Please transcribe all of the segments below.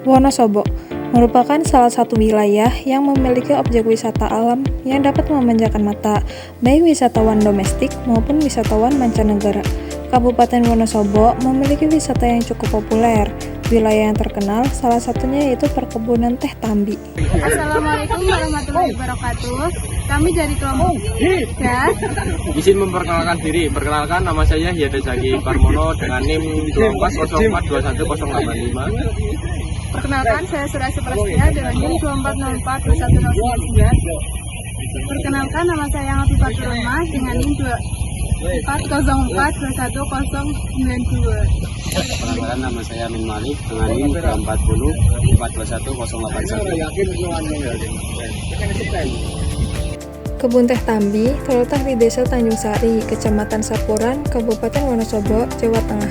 Wonosobo merupakan salah satu wilayah yang memiliki objek wisata alam yang dapat memanjakan mata, baik wisatawan domestik maupun wisatawan mancanegara. Kabupaten Wonosobo memiliki wisata yang cukup populer. Wilayah yang terkenal salah satunya yaitu perkebunan teh Tambi. Assalamualaikum warahmatullahi wabarakatuh. Kami dari kelompok 3. Izin memperkenalkan diri. Perkenalkan, nama saya Hyada Zaki Parmono dengan NIM 24042185. Perkenalkan, saya Surasi Prastia dengan NIM 24042103. Perkenalkan, nama saya Hafifah Rahmah dengan NIM 24042192. Perkenalkan, nama saya Amin Malik dengan NIM 2404281. Kebun Teh Tambi terletak di Desa Tanjung Sari, Kecamatan Sapuran, Kabupaten Wonosobo, Jawa Tengah,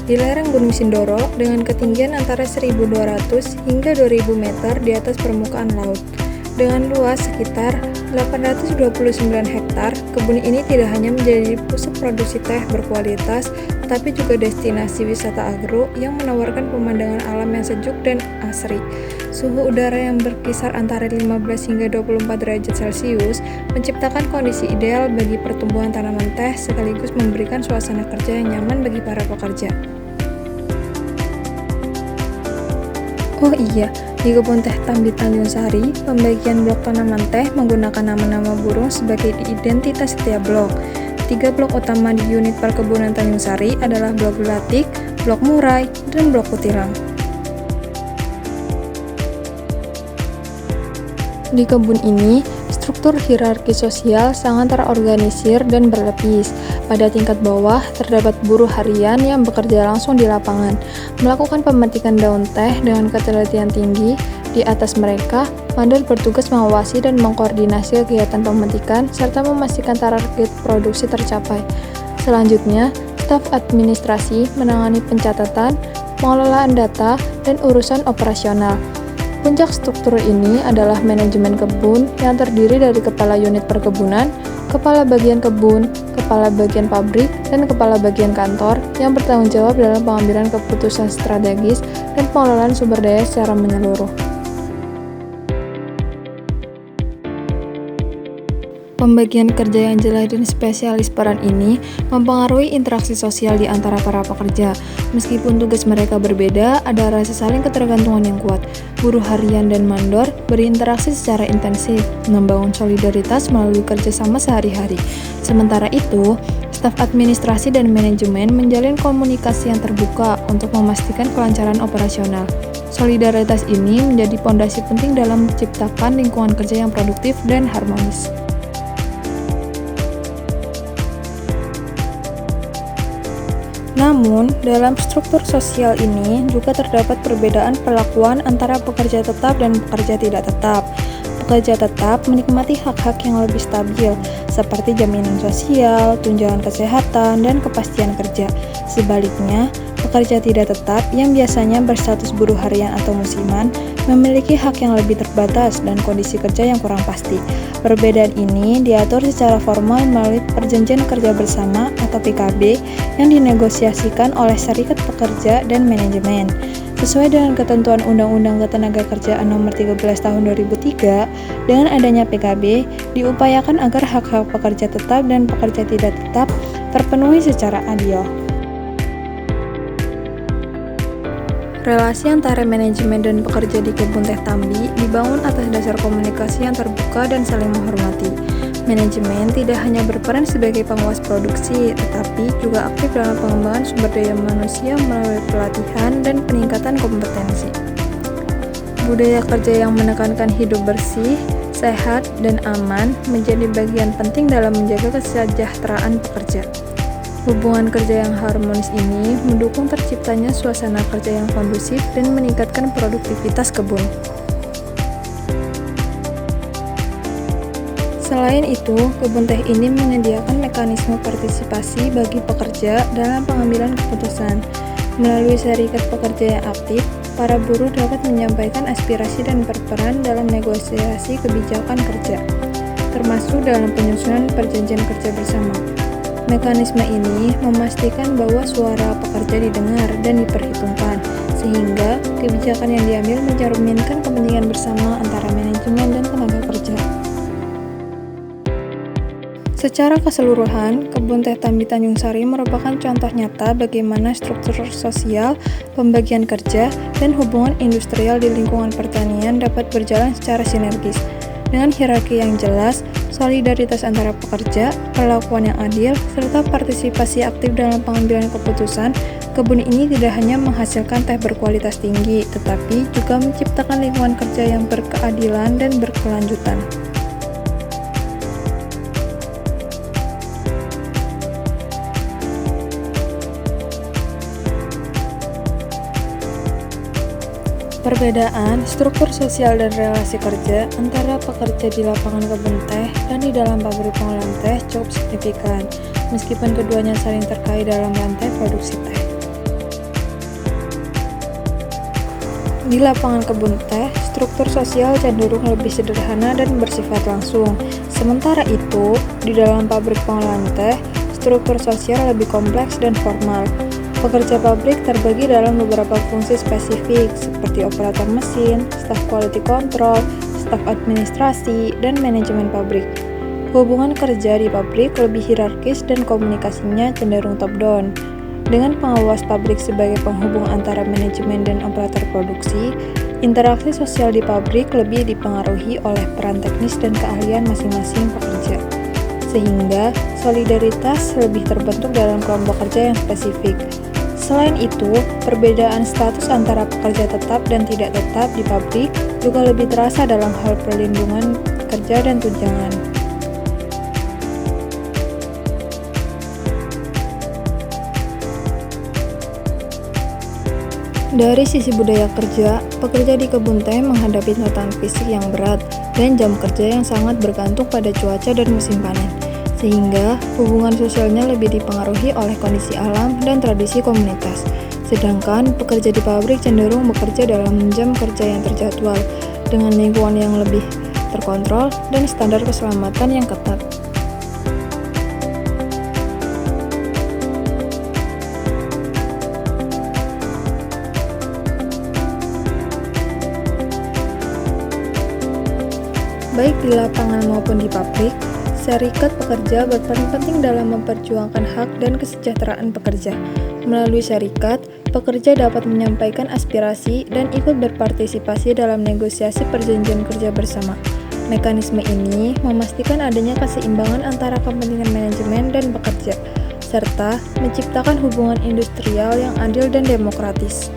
di lereng Gunung Sindoro dengan ketinggian antara 1.200 hingga 2.000 meter di atas permukaan laut. Dengan luas sekitar 829 hektar, kebun ini tidak hanya menjadi pusat produksi teh berkualitas, tetapi juga destinasi wisata agro yang menawarkan pemandangan alam yang sejuk dan asri. Suhu udara yang berkisar antara 15 hingga 24 derajat Celcius menciptakan kondisi ideal bagi pertumbuhan tanaman teh sekaligus memberikan suasana kerja yang nyaman bagi para pekerja. Oh iya, di kebun teh Tambi Tanjung Sari, pembagian blok tanaman teh menggunakan nama-nama burung sebagai identitas setiap blok. 3 blok utama di unit perkebunan Tanjung Sari adalah blok Belatik, blok Murai, dan blok Kutirang. Di kebun ini, struktur hierarki sosial sangat terorganisir dan berlapis. Pada tingkat bawah, terdapat buruh harian yang bekerja langsung di lapangan, melakukan pemetikan daun teh dengan ketelitian tinggi. Di atas mereka, mandor bertugas mengawasi dan mengkoordinasi kegiatan pemetikan, serta memastikan target produksi tercapai. Selanjutnya, staf administrasi menangani pencatatan, pengelolaan data, dan urusan operasional. Puncak struktur ini adalah manajemen kebun yang terdiri dari kepala unit perkebunan, kepala bagian kebun, kepala bagian pabrik, dan kepala bagian kantor yang bertanggung jawab dalam pengambilan keputusan strategis dan pengelolaan sumber daya secara menyeluruh. Pembagian kerja yang jelas dan spesialis peran ini mempengaruhi interaksi sosial di antara para pekerja. Meskipun tugas mereka berbeda, ada rasa saling ketergantungan yang kuat. Buruh harian dan mandor berinteraksi secara intensif, membangun solidaritas melalui kerjasama sehari-hari. Sementara itu, staf administrasi dan manajemen menjalin komunikasi yang terbuka untuk memastikan kelancaran operasional. Solidaritas ini menjadi pondasi penting dalam menciptakan lingkungan kerja yang produktif dan harmonis. Namun, dalam struktur sosial ini juga terdapat perbedaan perlakuan antara pekerja tetap dan pekerja tidak tetap. Pekerja tetap menikmati hak-hak yang lebih stabil, seperti jaminan sosial, tunjangan kesehatan, dan kepastian kerja. Sebaliknya, pekerja tidak tetap yang biasanya berstatus buruh harian atau musiman memiliki hak yang lebih terbatas dan kondisi kerja yang kurang pasti. Perbedaan ini diatur secara formal melalui Perjanjian Kerja Bersama atau PKB yang dinegosiasikan oleh serikat pekerja dan manajemen. Sesuai dengan ketentuan Undang-Undang Ketenagakerjaan Nomor 13 Tahun 2003, dengan adanya PKB, diupayakan agar hak-hak pekerja tetap dan pekerja tidak tetap terpenuhi secara adil. Relasi antara manajemen dan pekerja di kebun teh Tambi dibangun atas dasar komunikasi yang terbuka dan saling menghormati. Manajemen tidak hanya berperan sebagai pengawas produksi, tetapi juga aktif dalam pengembangan sumber daya manusia melalui pelatihan dan peningkatan kompetensi. Budaya kerja yang menekankan hidup bersih, sehat, dan aman menjadi bagian penting dalam menjaga kesejahteraan pekerja. Hubungan kerja yang harmonis ini mendukung terciptanya suasana kerja yang kondusif dan meningkatkan produktivitas kebun. Selain itu, kebun teh ini menyediakan mekanisme partisipasi bagi pekerja dalam pengambilan keputusan. Melalui serikat pekerja yang aktif, para buruh dapat menyampaikan aspirasi dan berperan dalam negosiasi kebijakan kerja, termasuk dalam penyusunan perjanjian kerja bersama. Mekanisme ini memastikan bahwa suara pekerja didengar dan diperhitungkan, sehingga kebijakan yang diambil mencerminkan kepentingan bersama antara manajemen dan tenaga kerja. Secara keseluruhan, Kebun Teh Tambi Tanjung Sari merupakan contoh nyata bagaimana struktur sosial, pembagian kerja, dan hubungan industrial di lingkungan pertanian dapat berjalan secara sinergis. Dengan hierarki yang jelas, solidaritas antara pekerja, perlakuan yang adil, serta partisipasi aktif dalam pengambilan keputusan, kebun ini tidak hanya menghasilkan teh berkualitas tinggi, tetapi juga menciptakan lingkungan kerja yang berkeadilan dan berkelanjutan. Perbedaan struktur sosial dan relasi kerja antara pekerja di lapangan kebun teh dan di dalam pabrik pengolahan teh cukup signifikan, meskipun keduanya saling terkait dalam rantai produksi teh. Di lapangan kebun teh, struktur sosial cenderung lebih sederhana dan bersifat langsung. Sementara itu, di dalam pabrik pengolahan teh, struktur sosial lebih kompleks dan formal. Pekerja pabrik terbagi dalam beberapa fungsi spesifik seperti operator mesin, staf quality control, staf administrasi, dan manajemen pabrik. Hubungan kerja di pabrik lebih hierarkis dan komunikasinya cenderung top-down. Dengan pengawas pabrik sebagai penghubung antara manajemen dan operator produksi, interaksi sosial di pabrik lebih dipengaruhi oleh peran teknis dan keahlian masing-masing pekerja. Sehingga solidaritas lebih terbentuk dalam kelompok kerja yang spesifik. Selain itu, perbedaan status antara pekerja tetap dan tidak tetap di pabrik juga lebih terasa dalam hal perlindungan kerja dan tunjangan. Dari sisi budaya kerja, pekerja di kebun teh menghadapi tantangan fisik yang berat dan jam kerja yang sangat bergantung pada cuaca dan musim panen. Sehingga hubungan sosialnya lebih dipengaruhi oleh kondisi alam dan tradisi komunitas. Sedangkan pekerja di pabrik cenderung bekerja dalam jam kerja yang terjadwal, dengan lingkungan yang lebih terkontrol dan standar keselamatan yang ketat. Baik di lapangan maupun di pabrik, serikat pekerja berperan penting dalam memperjuangkan hak dan kesejahteraan pekerja. Melalui serikat, pekerja dapat menyampaikan aspirasi dan ikut berpartisipasi dalam negosiasi perjanjian kerja bersama. Mekanisme ini memastikan adanya keseimbangan antara kepentingan manajemen dan pekerja, serta menciptakan hubungan industrial yang adil dan demokratis.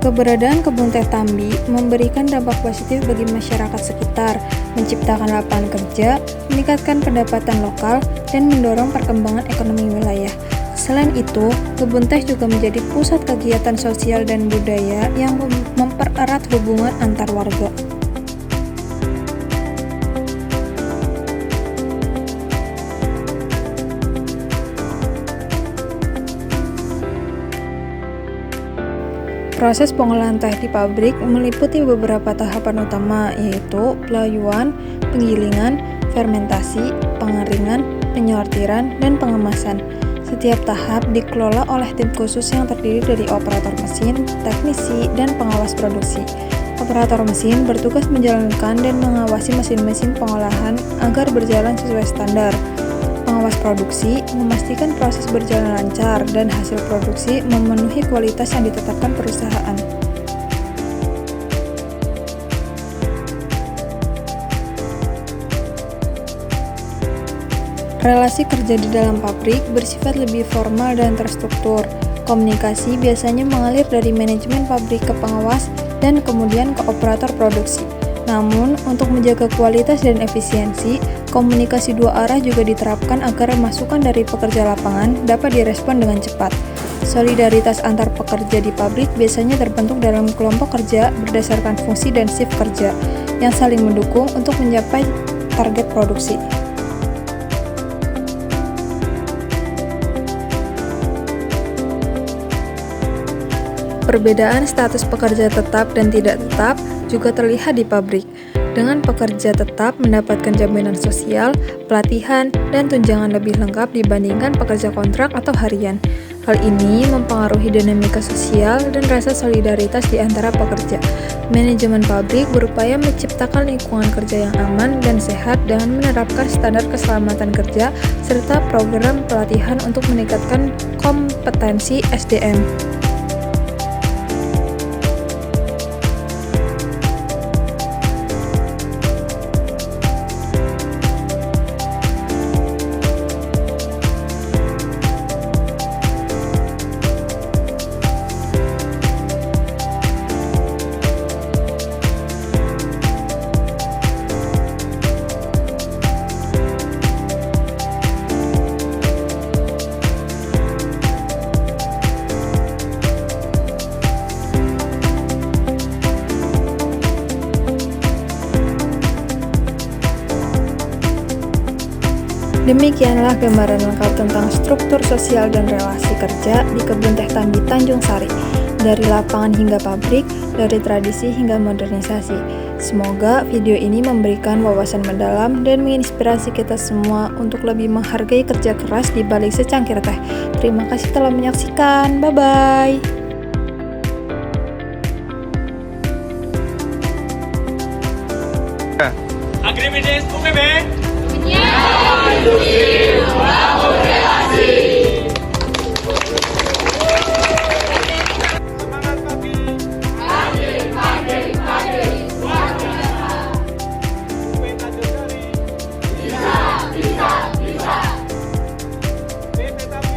Keberadaan Kebun Teh Tambi memberikan dampak positif bagi masyarakat sekitar, menciptakan lapangan kerja, meningkatkan pendapatan lokal, dan mendorong perkembangan ekonomi wilayah. Selain itu, kebun teh juga menjadi pusat kegiatan sosial dan budaya yang mempererat hubungan antar warga. Proses pengolahan teh di pabrik meliputi beberapa tahapan utama, yaitu pelayuan, penggilingan, fermentasi, pengeringan, penyortiran, dan pengemasan. Setiap tahap dikelola oleh tim khusus yang terdiri dari operator mesin, teknisi, dan pengawas produksi. Operator mesin bertugas menjalankan dan mengawasi mesin-mesin pengolahan agar berjalan sesuai standar. Pengawas produksi memastikan proses berjalan lancar dan hasil produksi memenuhi kualitas yang ditetapkan perusahaan. Relasi kerja di dalam pabrik bersifat lebih formal dan terstruktur. Komunikasi biasanya mengalir dari manajemen pabrik ke pengawas dan kemudian ke operator produksi. Namun, untuk menjaga kualitas dan efisiensi, komunikasi dua arah juga diterapkan agar masukan dari pekerja lapangan dapat direspon dengan cepat. Solidaritas antar pekerja di pabrik biasanya terbentuk dalam kelompok kerja berdasarkan fungsi dan shift kerja yang saling mendukung untuk mencapai target produksi. Perbedaan status pekerja tetap dan tidak tetap juga terlihat di pabrik. Dengan pekerja tetap mendapatkan jaminan sosial, pelatihan, dan tunjangan lebih lengkap dibandingkan pekerja kontrak atau harian. Hal ini mempengaruhi dinamika sosial dan rasa solidaritas di antara pekerja. Manajemen pabrik berupaya menciptakan lingkungan kerja yang aman dan sehat dengan menerapkan standar keselamatan kerja serta program pelatihan untuk meningkatkan kompetensi SDM. Demikianlah gambaran lengkap tentang struktur sosial dan relasi kerja di Kebun Teh Tambi Tanjung Sari, dari lapangan hingga pabrik, dari tradisi hingga modernisasi. Semoga video ini memberikan wawasan mendalam dan menginspirasi kita semua untuk lebih menghargai kerja keras di balik secangkir teh. Terima kasih telah menyaksikan. Bye-bye. Agribisnis UPB. Semangat pagi. Pagi. UP Tanjung Sari. Bisa. BP Tambi.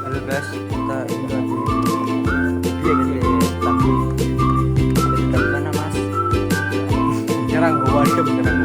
Halo guys, kita ini lagi Tambi. Dari mana mas? Nyerang gua dia beneran.